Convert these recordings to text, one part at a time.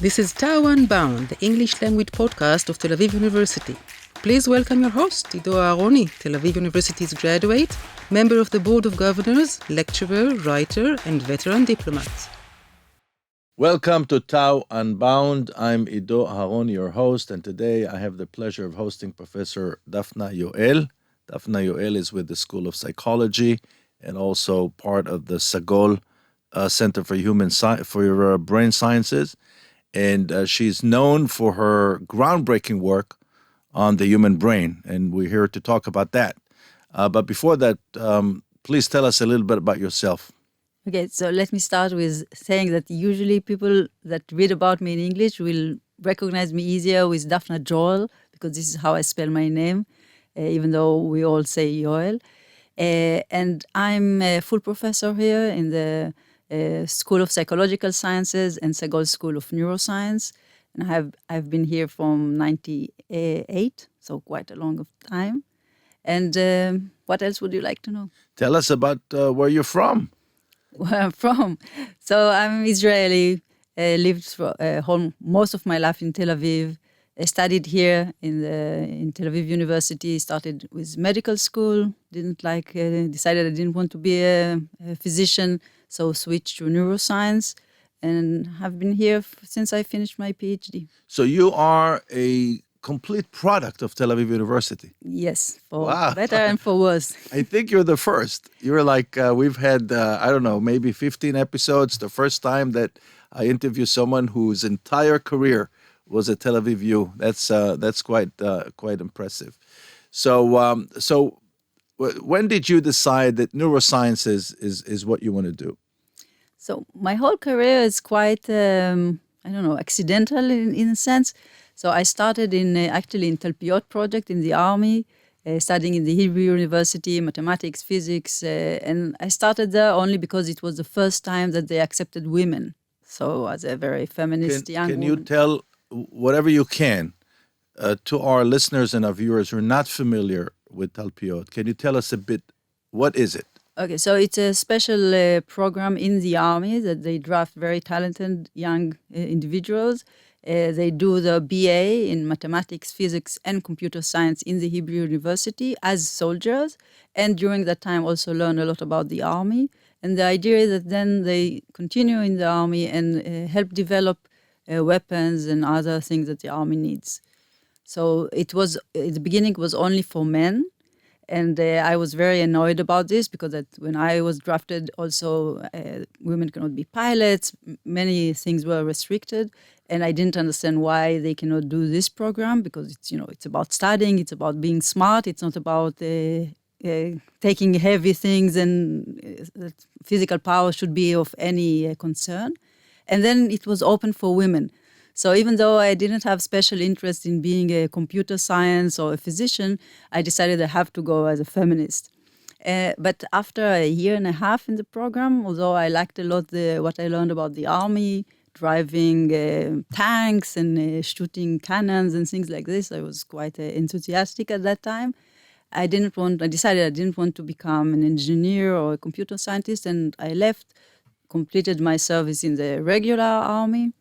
This is Tao Unbound, the English language podcast of Tel-Aviv University. Please welcome your host, Ido Aharoni, Tel-Aviv University's graduate, member of the Board of Governors, lecturer, writer, and veteran diplomat. Welcome to Tao Unbound. I'm Ido Aharoni, your host, and today I have the pleasure of hosting Professor Daphna Joel. Daphna Joel is with the School of Psychology and also part of the Sagol Center for Brain Sciences. And she's known for her groundbreaking work on the human brain, and we're here to talk about that. But before that, please tell us a little bit about yourself. Okay, so let me start with saying that usually people that read about me in English will recognize me easier with Daphna Joel, because this is how I spell my name, even though we all say Joel. And I'm a full professor here in the School of Psychological Sciences and Sagol School of Neuroscience. And I've been here from 1998, so quite a long time. And what else would you like to know? Tell us about where you're from. Where I'm from. So I'm Israeli, lived most of my life in Tel Aviv. I studied here in Tel-Aviv University, started with medical school, decided I didn't want to be a physician, so switched to neuroscience, and have been here since I finished my Ph.D. So you are a complete product of Tel-Aviv University. Yes, for better and for worse. I think you're the first. You're like, we've had, maybe 15 episodes. The first time that I interview someone whose entire career was at Tel-Aviv U. That's quite impressive. So when did you decide that neuroscience is what you want to do? So my whole career is quite, accidental in a sense. So I started in Talpiot project in the army, studying in the Hebrew University, mathematics, physics, and I started there only because it was the first time that they accepted women. So as a very feminist young woman. Can you tell whatever you can to our listeners and our viewers who are not familiar with Talpiot? Can you tell us a bit, what is it? Okay, so it's a special program in the army that they draft very talented young individuals. They do the BA in mathematics, physics, and computer science in the Hebrew University as soldiers, and during that time also learn a lot about the army. And the idea is that then they continue in the army and help develop weapons and other things that the army needs. So it was, at the beginning, was only for men. And I was very annoyed about this because when I was drafted, also women cannot be pilots. Many things were restricted, and I didn't understand why they cannot do this program, because it's about studying, it's about being smart, it's not about taking heavy things, and physical power should be of any concern. And then it was open for women. So even though I didn't have special interest in being a computer science or a physician, I decided I have to go as a feminist. But after a year and a half in the program, although I liked a lot what I learned about the army, driving tanks and shooting cannons and things like this, I was quite enthusiastic at that time. I decided I didn't want to become an engineer or a computer scientist, and I left, completed my service in the regular army.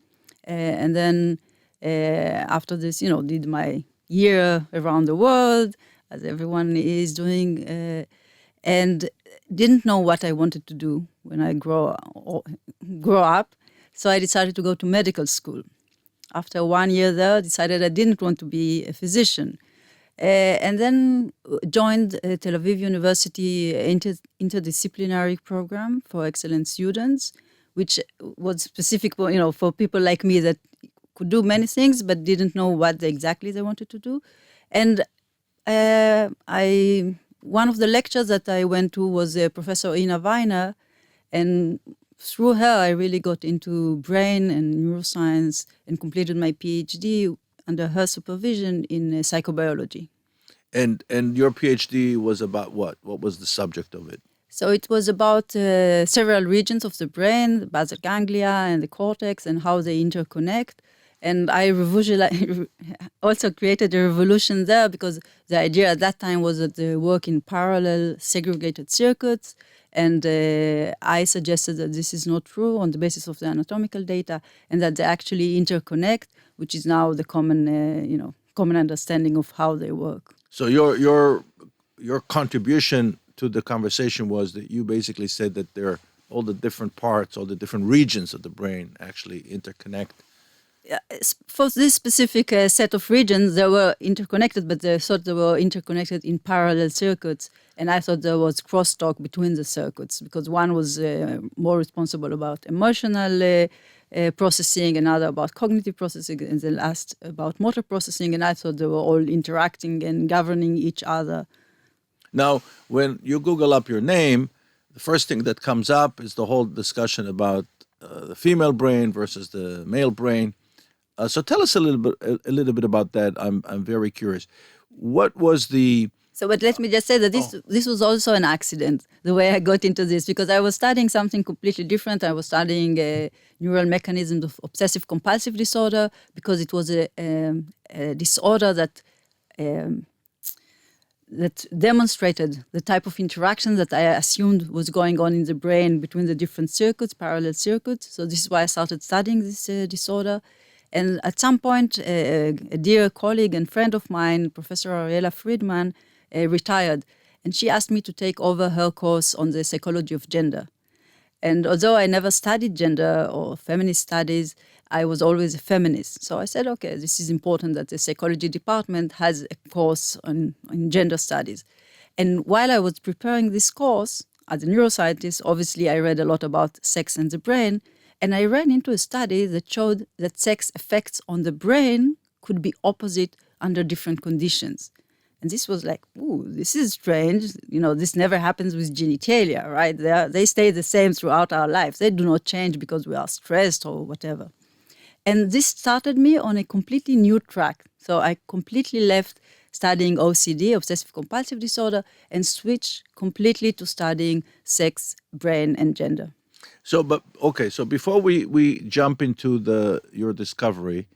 And then after this, did my year around the world, as everyone is doing, and didn't know what I wanted to do when I grow up. So I decided to go to medical school. After 1 year there, I decided I didn't want to be a physician. And then joined Tel-Aviv University interdisciplinary program for excellent students, which was specific for people like me that could do many things but didn't know what exactly they wanted to do. And one of the lectures that I went to was Professor Ina Weiner, and through her I really got into brain and neuroscience and completed my PhD under her supervision in psychobiology. And your PhD was about what? What was the subject of it? So it was about several regions of the brain, the basal ganglia and the cortex, and how they interconnect. And I also created a revolution there, because the idea at that time was that they work in parallel segregated circuits, And I suggested that this is not true on the basis of the anatomical data, and that they actually interconnect, which is now the common understanding of how they work. So your contribution to the conversation was that you basically said that all the different parts, all the different regions of the brain actually interconnect. For this specific set of regions, they were interconnected, but they thought they were interconnected in parallel circuits. And I thought there was crosstalk between the circuits because one was more responsible about emotional processing, another about cognitive processing, and the last about motor processing. And I thought they were all interacting and governing each other. Now, when you Google up your name, the first thing that comes up is the whole discussion about the female brain versus the male brain. So tell us a little bit about that. I'm very curious. What was the... But let me just say that this was also an accident, the way I got into this, because I was studying something completely different. I was studying neural mechanisms of obsessive-compulsive disorder because it was a disorder that demonstrated the type of interaction that I assumed was going on in the brain between the different circuits, parallel circuits. So this is why I started studying this disorder. And at some point, a dear colleague and friend of mine, Professor Ariella Friedman, retired. And she asked me to take over her course on the psychology of gender. And although I never studied gender or feminist studies, I was always a feminist. So I said, okay, this is important that the psychology department has a course on gender studies. And while I was preparing this course, as a neuroscientist, obviously I read a lot about sex and the brain. And I ran into a study that showed that sex effects on the brain could be opposite under different conditions. And this was like, ooh, this is strange. This never happens with genitalia, right? They stay the same throughout our lives. They do not change because we are stressed or whatever. And this started me on a completely new track. So I completely left studying OCD, obsessive-compulsive disorder, and switched completely to studying sex, brain, and gender. So before we jump into your discovery,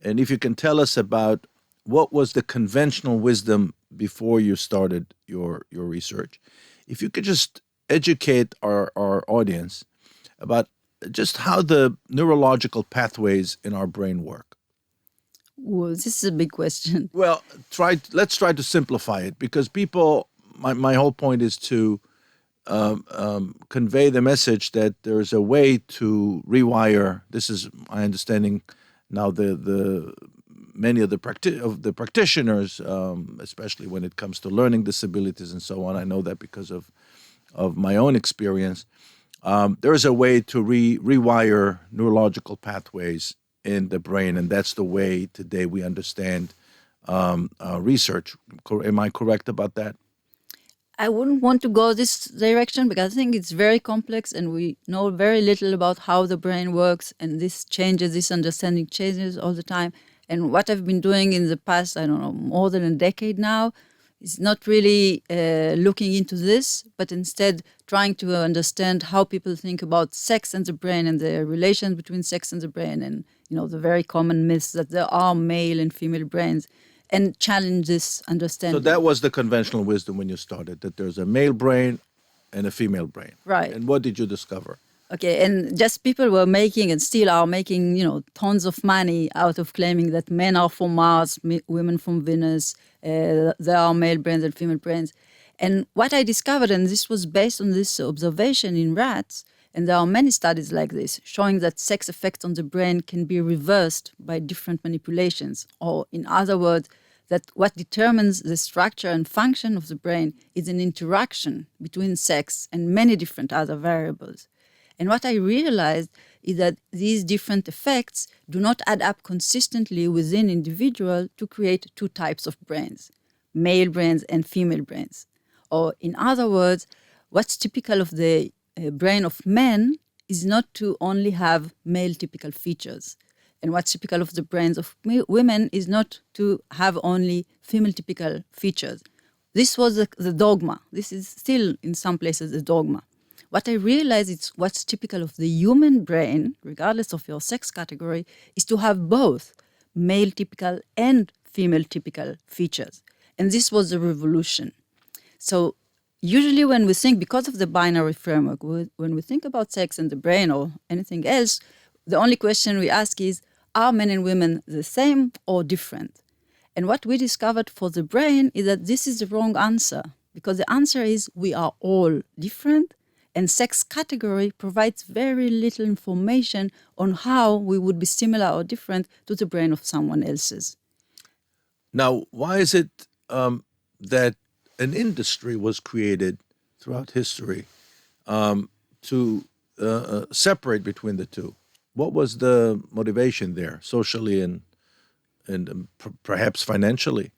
and if you can tell us about what was the conventional wisdom before you started your research, if you could just educate our audience about just how the neurological pathways in our brain work. Well, this is a big question. Well, let's try to simplify it, because people, my whole point is to convey the message that there's a way to rewire. This is my understanding now. The many of the practitioners, especially when it comes to learning disabilities and so on, I know that because of my own experience. There is a way to rewire neurological pathways in the brain, and that's the way today we understand research. Am I correct about that? I wouldn't want to go this direction because I think it's very complex and we know very little about how the brain works, and this understanding changes all the time. And what I've been doing in the past, more than a decade now, is not really looking into this, but instead trying to understand how people think about sex and the brain and the relation between sex and the brain, and the very common myths that there are male and female brains, and challenge this understanding. So that was the conventional wisdom when you started, that there's a male brain and a female brain. Right. And what did you discover? Okay, and just people were making and still are making, tons of money out of claiming that men are from Mars, women from Venus, there are male brains and female brains. And what I discovered, and this was based on this observation in rats, and there are many studies like this, showing that sex effects on the brain can be reversed by different manipulations. Or in other words, that what determines the structure and function of the brain is an interaction between sex and many different other variables. And what I realized is that these different effects do not add up consistently within individuals to create two types of brains, male brains and female brains. Or in other words, what's typical of the brain of men is not to only have male typical features. And what's typical of the brains of women is not to have only female typical features. This was the dogma. This is still in some places a dogma. What I realized is what's typical of the human brain, regardless of your sex category, is to have both male typical and female typical features. And this was a revolution. So usually when we think, because of the binary framework, when we think about sex and the brain or anything else, the only question we ask is, are men and women the same or different? And what we discovered for the brain is that this is the wrong answer, because the answer is we are all different, and sex category provides very little information on how we would be similar or different to the brain of someone else's. Now, why is it that an industry was created throughout history to separate between the two? What was the motivation there, socially and perhaps financially?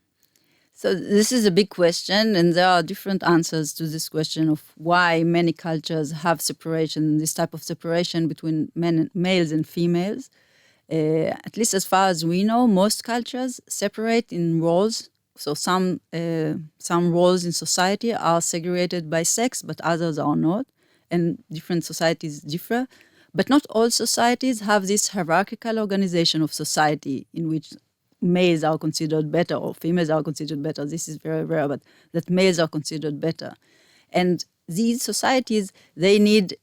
So this is a big question, and there are different answers to this question of why many cultures have separation, this type of separation between males and females. At least as far as we know, most cultures separate in roles. So some roles in society are segregated by sex, but others are not, and different societies differ. But not all societies have this hierarchical organization of society in which males are considered better or females are considered better. This is very rare, but that males are considered better. And these societies, they need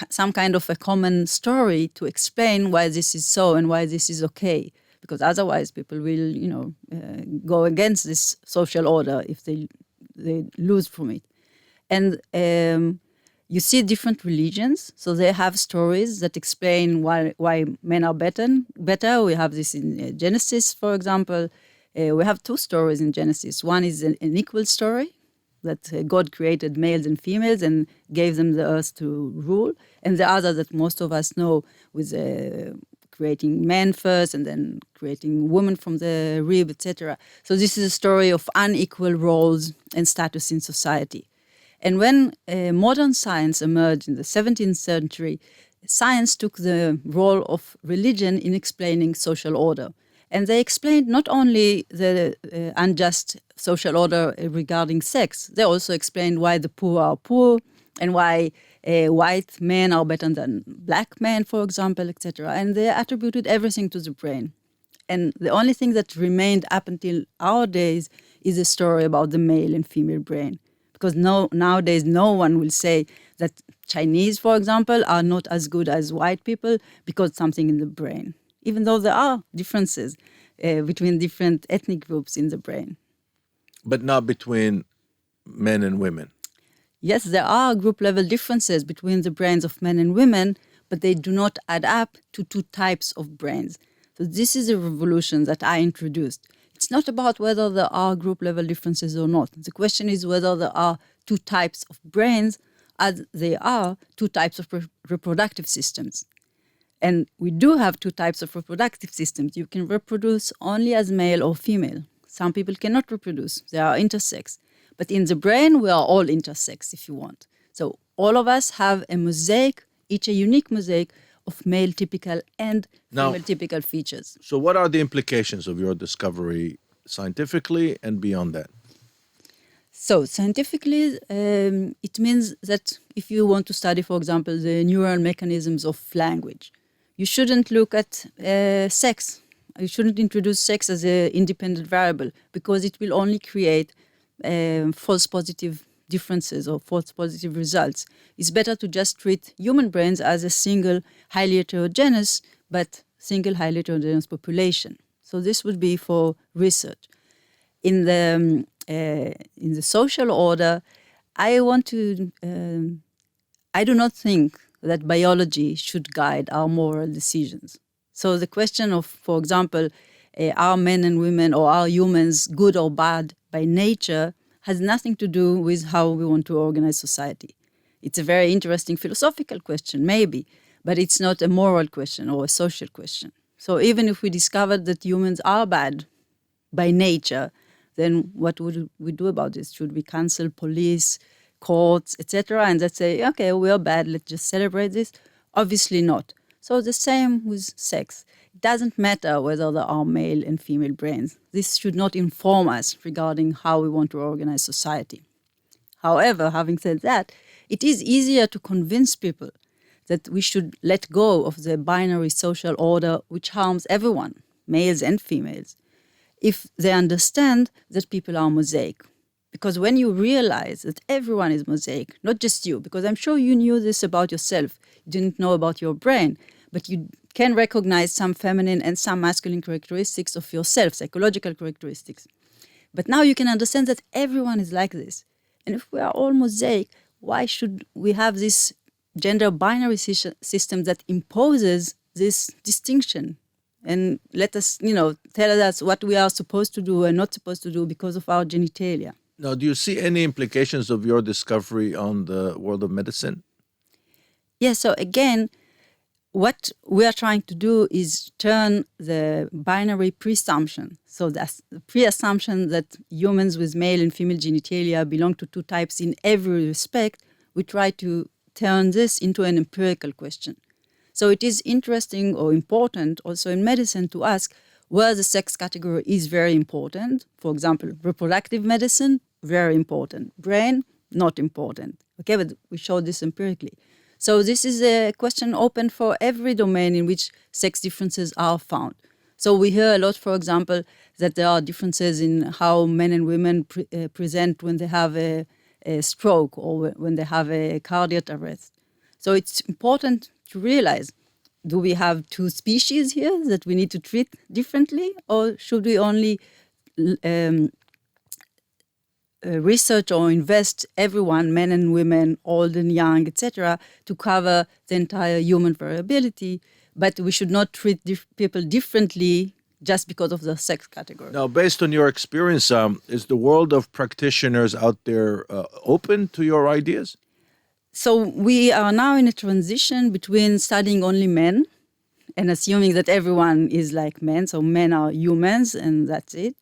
some kind of a common story to explain why this is so and why this is okay. Because otherwise people will, go against this social order if they lose from it. And you see different religions, so they have stories that explain why men are better. We have this in Genesis, for example. We have two stories in Genesis. One is an equal story, that God created males and females and gave them the earth to rule. And the other that most of us know with creating men first and then creating women from the rib, etc. So this is a story of unequal roles and status in society. And when modern science emerged in the 17th century, science took the role of religion in explaining social order. And they explained not only the unjust social order regarding sex, they also explained why the poor are poor and why white men are better than black men, for example, etc. And they attributed everything to the brain. And the only thing that remained up until our days is a story about the male and female brain. Because nowadays no one will say that Chinese, for example, are not as good as white people because something in the brain, even though there are differences between different ethnic groups in the brain. But not between men and women. Yes, there are group-level differences between the brains of men and women, but they do not add up to two types of brains. So this is a revolution that I introduced. It's not about whether there are group-level differences or not. The question is whether there are two types of brains, as there are two types of reproductive systems. And we do have two types of reproductive systems. You can reproduce only as male or female. Some people cannot reproduce. They are intersex. But in the brain, we are all intersex, if you want. So all of us have a mosaic, each a unique mosaic of male typical and female typical features. So what are the implications of your discovery scientifically and beyond that? So scientifically, it means that if you want to study, for example, the neural mechanisms of language, you shouldn't look at sex. You shouldn't introduce sex as an independent variable because it will only create false positive differences or false positive results. It's better to just treat human brains as a single highly heterogeneous but single highly heterogeneous population. So this would be for research. In the social order, I do not think that biology should guide our moral decisions. So the question of, for example, are men and women or are humans good or bad by nature has nothing to do with how we want to organize society. It's a very interesting philosophical question, maybe, but it's not a moral question or a social question. So even if we discovered that humans are bad by nature, then what would we do about this? Should we cancel police, courts, etc., and let's say, okay, we are bad, let's just celebrate this? Obviously not. So the same with sex. It doesn't matter whether there are male and female brains. This should not inform us regarding how we want to organize society. However, having said that, it is easier to convince people that we should let go of the binary social order which harms everyone, males and females, if they understand that people are mosaic. Because when you realize that everyone is mosaic, not just you, because I'm sure you knew this about yourself, you didn't know about your brain, but you can recognize some feminine and some masculine characteristics of yourself, psychological characteristics. But now you can understand that everyone is like this. And if we are all mosaic, why should we have this gender binary system that imposes this distinction and let us, tell us what we are supposed to do and not supposed to do because of our genitalia? Now, do you see any implications of your discovery on the world of medicine? Yes, so again, what we are trying to do is turn the binary presumption, so that's the pre-assumption that humans with male and female genitalia belong to two types in every respect, we try to turn this into an empirical question. So it is interesting or important also in medicine to ask where the sex category is very important. For example, reproductive medicine, very important. Brain, not important. Okay, but we show this empirically. So this is a question open for every domain in which sex differences are found. So we hear a lot, for example, that there are differences in how men and women present when they have a stroke or when they have a cardiac arrest. So it's important to realize, do we have two species here that we need to treat differently, or should we only research or invest everyone, men and women, old and young, etc., to cover the entire human variability, but we should not treat people differently just because of the sex category. Now, based on your experience, is the world of practitioners out there open to your ideas? So we are now in a transition between studying only men and assuming that everyone is like men, so men are humans and that's it,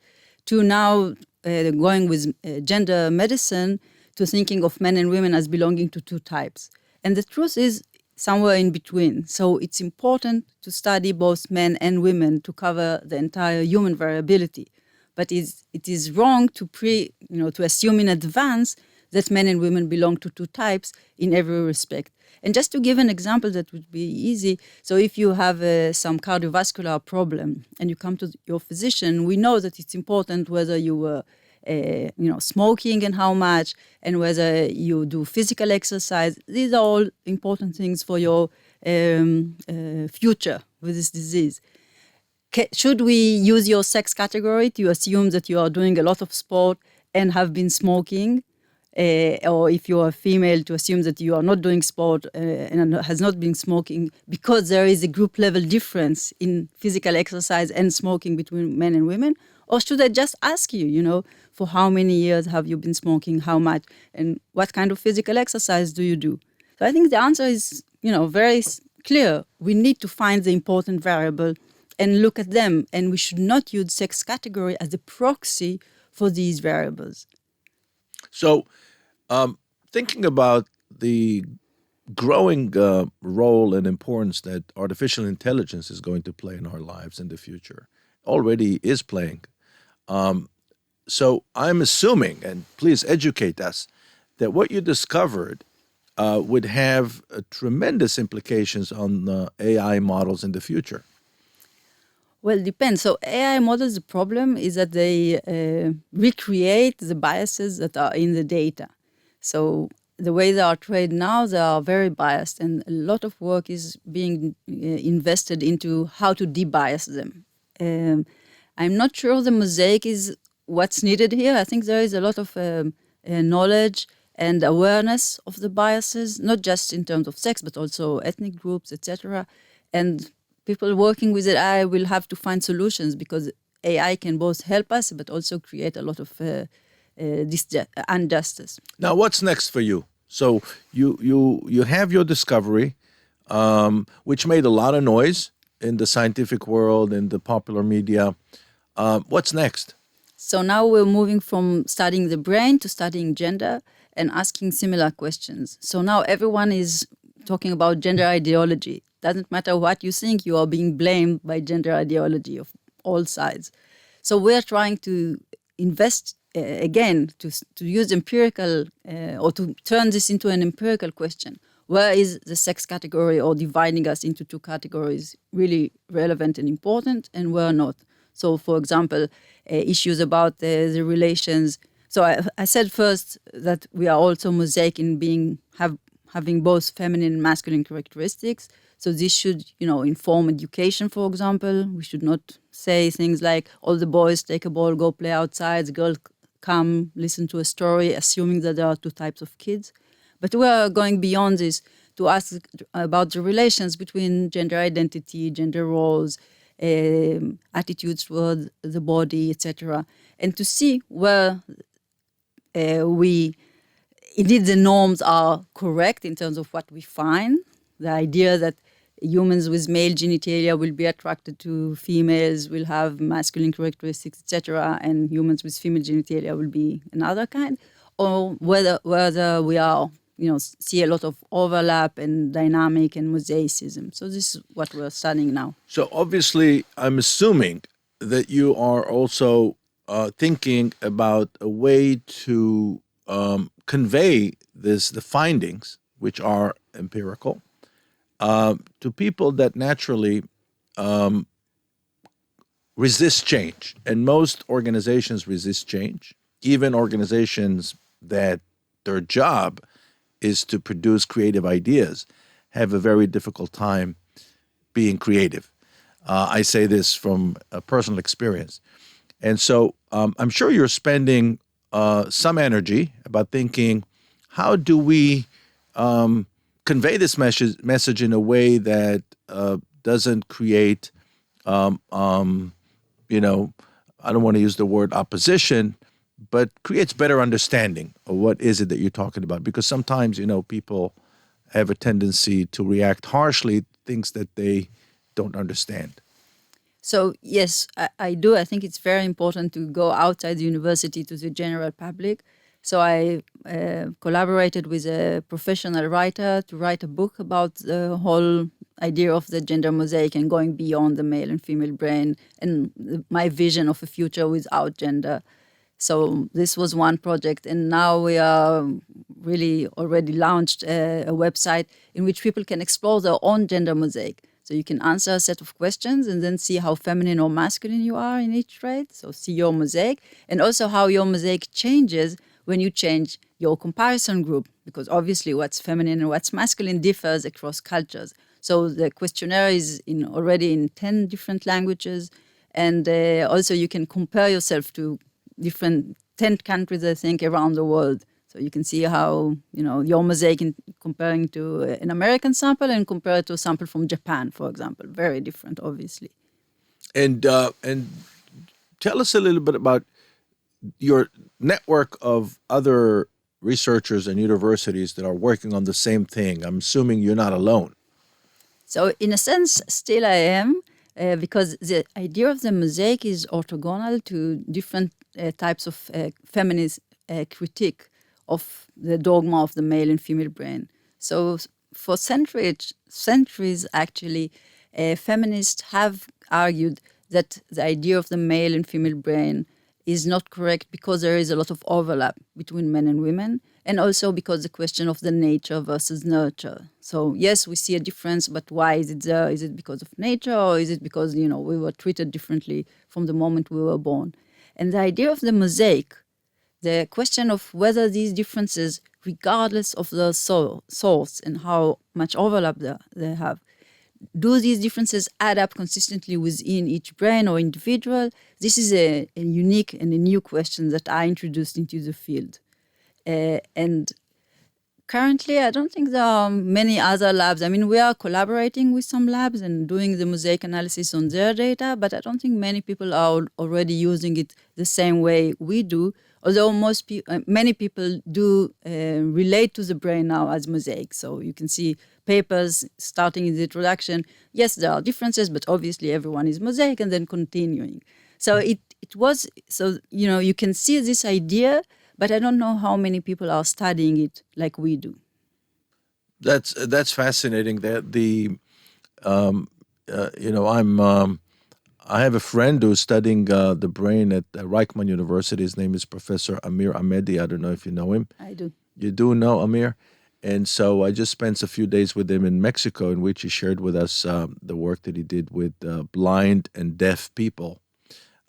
to now going with gender medicine to thinking of men and women as belonging to two types. And the truth is somewhere in between. So it's important to study both men and women to cover the entire human variability. But it is wrong to to assume in advance that men and women belong to two types in every respect. And just to give an example that would be easy, so if you have some cardiovascular problem and you come to your physician, we know that it's important whether you were smoking and how much, and whether you do physical exercise. These are all important things for your future with this disease. Should we use your sex category to assume that you are doing a lot of sport and have been smoking? Or if you are female, to assume that you are not doing sport and has not been smoking, because there is a group level difference in physical exercise and smoking between men and women? Or should I just ask you, for how many years have you been smoking, how much, and what kind of physical exercise do you do? So I think the answer is, very clear. We need to find the important variable and look at them, and we should not use sex category as a proxy for these variables. So, thinking about the growing role and importance that artificial intelligence is going to play in our lives in the future, already is playing. So I'm assuming, and please educate us, that what you discovered would have tremendous implications on AI models in the future. Well, it depends. So AI models, the problem is that they recreate the biases that are in the data. So the way they are trained now, they are very biased, and a lot of work is being invested into how to de-bias them. I'm not sure the mosaic is what's needed here. I think there is a lot of knowledge and awareness of the biases, not just in terms of sex, but also ethnic groups, etc. And people working with AI will have to find solutions, because AI can both help us, but also create a lot of injustice. Now, what's next for you? So you have your discovery, which made a lot of noise in the scientific world, in the popular media. What's next? So now we're moving from studying the brain to studying gender and asking similar questions. So now everyone is talking about gender ideology. Doesn't matter what you think, you are being blamed by gender ideology of all sides. So we're trying to invest again to use empirical or to turn this into an empirical question. Where is the sex category or dividing us into two categories really relevant and important, and where not? So, for example, issues about the relations So I said first that we are also mosaic in having both feminine and masculine characteristics. So this should, inform education, for example. We should not say things like, all the boys take a ball, go play outside, the girls come, listen to a story, assuming that there are two types of kids. But we are going beyond this to ask about the relations between gender identity, gender roles, attitudes toward the body, etc., and to see where indeed the norms are correct in terms of what we find. The idea that humans with male genitalia will be attracted to females, will have masculine characteristics, etc., and humans with female genitalia will be another kind, or whether we are, see a lot of overlap and dynamic and mosaicism. So this is what we're studying now. So obviously, I'm assuming that you are also thinking about a way to convey the findings, which are empirical, to people that naturally resist change. And most organizations resist change, even organizations that their job is to produce creative ideas have a very difficult time being creative. I say this from a personal experience. And so I'm sure you're spending some energy about thinking, how do we convey this message in a way that doesn't create, I don't want to use the word opposition, but creates better understanding of what is it that you're talking about. Because sometimes, people have a tendency to react harshly to things that they don't understand. So yes, I do. I think it's very important to go outside the university to the general public. So I collaborated with a professional writer to write a book about the whole idea of the gender mosaic and going beyond the male and female brain and my vision of a future without gender. So this was one project, and now we are really already launched a website in which people can explore their own gender mosaic. So you can answer a set of questions and then see how feminine or masculine you are in each trait. So see your mosaic, and also how your mosaic changes when you change your comparison group, because obviously what's feminine and what's masculine differs across cultures. So the questionnaire is already in 10 different languages, and also you can compare yourself to different 10 countries, I think, around the world. So you can see how, your mosaic in comparing to an American sample and compare it to a sample from Japan, for example. Very different, obviously. And tell us a little bit about your network of other researchers and universities that are working on the same thing. I'm assuming you're not alone. So in a sense, still I am, because the idea of the mosaic is orthogonal to different types of feminist critique of the dogma of the male and female brain. So for centuries actually, feminists have argued that the idea of the male and female brain is not correct because there is a lot of overlap between men and women, and also because the question of the nature versus nurture. So yes, we see a difference, but why is it there? Is it because of nature, or is it because, we were treated differently from the moment we were born? And the idea of the mosaic, the question of whether these differences, regardless of the source and how much overlap they have, do these differences add up consistently within each brain or individual? This is a unique and a new question that I introduced into the field. And currently, I don't think there are many other labs. I mean, we are collaborating with some labs and doing the mosaic analysis on their data, but I don't think many people are already using it the same way we do, although many people do relate to the brain now as mosaic. So you can see papers starting in the introduction. Yes, there are differences, but obviously everyone is mosaic, and then continuing. So it was, you can see this idea, but I don't know how many people are studying it like we do. That's fascinating. That I have a friend who's studying the brain at Reichman University. His name is Professor Amir Ahmedi. I don't know if you know him. I do. You do know Amir? And so I just spent a few days with him in Mexico, in which he shared with us the work that he did with blind and deaf people,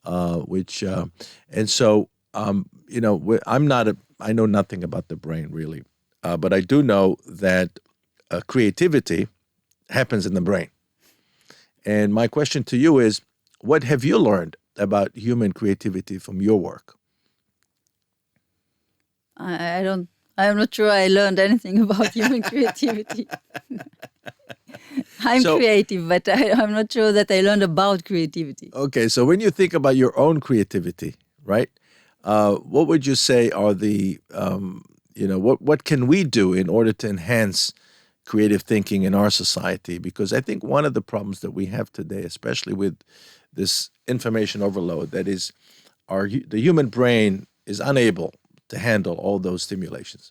and so I know nothing about the brain really, but I do know that creativity happens in the brain. And my question to you is, what have you learned about human creativity from your work? I'm not sure I learned anything about human creativity. I'm creative, but I'm not sure that I learned about creativity. Okay, so when you think about your own creativity, right? What would you say are the, what can we do in order to enhance creative thinking in our society? Because I think one of the problems that we have today, especially with this information overload, that is the human brain is unable to handle all those stimulations.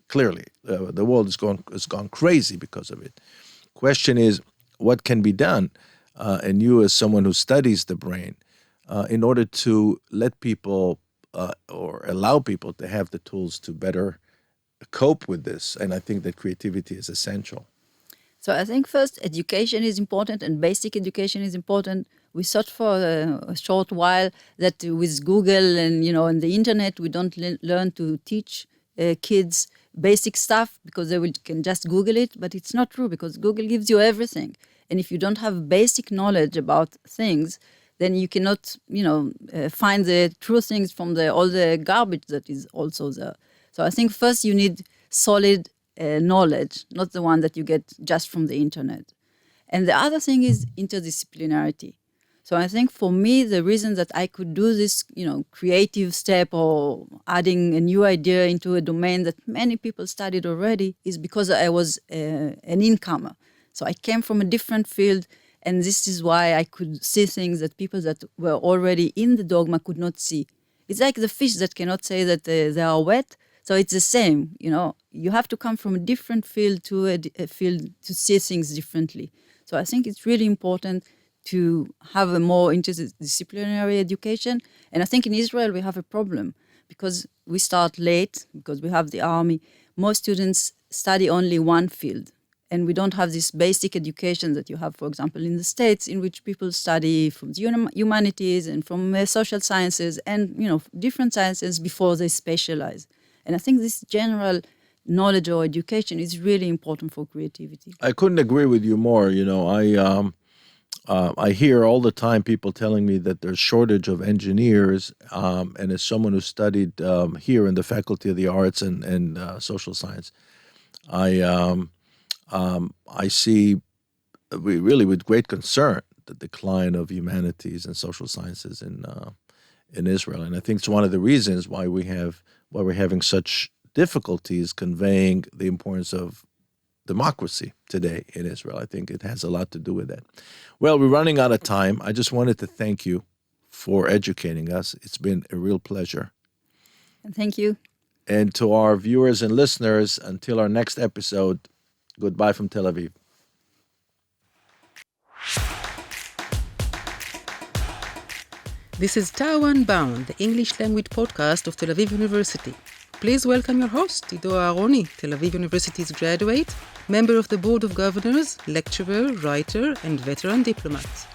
Clearly, the world has gone crazy because of it. Question is, what can be done? And you, as someone who studies the brain, in order to let people or allow people to have the tools to better cope with this. And I think that creativity is essential. So I think first education is important, and basic education is important. We thought for a short while that with Google and and the internet, we don't learn to teach kids basic stuff because can just Google it. But it's not true, because Google gives you everything. And if you don't have basic knowledge about things, then you cannot find the true things from all the garbage that is also there. So I think first you need solid knowledge, not the one that you get just from the internet. And the other thing is interdisciplinarity. So I think for me, the reason that I could do this, creative step or adding a new idea into a domain that many people studied already is because I was an incomer. So I came from a different field, and this is why I could see things that people that were already in the dogma could not see. It's like the fish that cannot say that they are wet. So it's the same, you have to come from a different field to a field to see things differently. So I think it's really important to have a more interdisciplinary education. And I think in Israel we have a problem because we start late, because we have the army. Most students study only one field. And we don't have this basic education that you have, for example, in the States, in which people study from the humanities and from social sciences and, different sciences before they specialize. And I think this general knowledge or education is really important for creativity. I couldn't agree with you more. I hear all the time people telling me that there's shortage of engineers, and as someone who studied here in the Faculty of the Arts and Social Science, I see really with great concern the decline of humanities and social sciences in Israel, and I think it's one of the reasons why we're having such difficulties conveying the importance of democracy today in Israel. I think it has a lot to do with that. Well, we're running out of time. I just wanted to thank you for educating us. It's been a real pleasure. Thank you. And to our viewers and listeners, until our next episode, goodbye from Tel Aviv. This is Tao Unbound, the English language podcast of Tel-Aviv University. Please welcome your host, Ido Aharoni, Tel-Aviv University's graduate, member of the Board of Governors, lecturer, writer, and veteran diplomat.